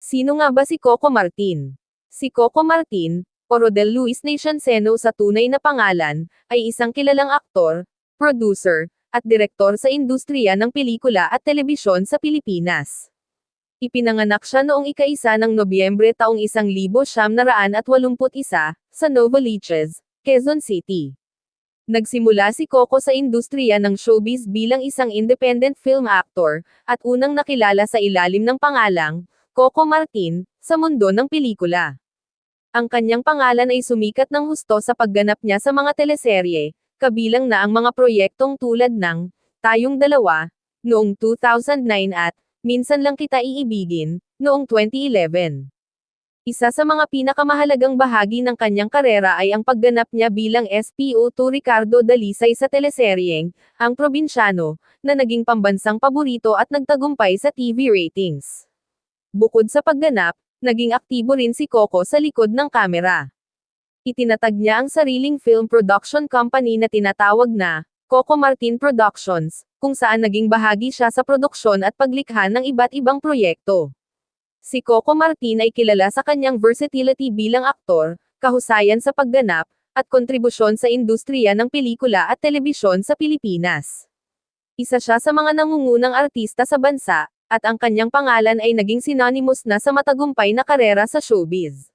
Sino nga ba si Coco Martin? Si Coco Martin, o Rodel Luis Nacianceno sa tunay na pangalan, ay isang kilalang aktor, producer, at direktor sa industriya ng pelikula at telebisyon sa Pilipinas. Ipinanganak siya noong ika-1 ng Nobyembre taong 1981 sa Novaliches, Quezon City. Nagsimula si Coco sa industriya ng showbiz bilang isang independent film actor, at unang nakilala sa ilalim ng pangalang, Coco Martin, sa mundo ng pelikula. Ang kanyang pangalan ay sumikat ng husto sa pagganap niya sa mga teleserye, kabilang na ang mga proyektong tulad ng Tayong Dalawa, noong 2009 at Minsan Lang Kita Iibigin, noong 2011. Isa sa mga pinakamahalagang bahagi ng kanyang karera ay ang pagganap niya bilang SPO2 Ricardo Dalisay sa teleseryeng, Ang Probinsyano, na naging pambansang paborito at nagtagumpay sa TV ratings. Bukod sa pagganap, naging aktibo rin si Coco sa likod ng kamera. Itinatag niya ang sariling film production company na tinatawag na Coco Martin Productions, kung saan naging bahagi siya sa produksyon at paglikha ng iba't ibang proyekto. Si Coco Martin ay kilala sa kanyang versatility bilang aktor, kahusayan sa pagganap, at kontribusyon sa industriya ng pelikula at telebisyon sa Pilipinas. Isa siya sa mga nangungunang artista sa bansa, at ang kanyang pangalan ay naging synonymous na sa matagumpay na karera sa showbiz.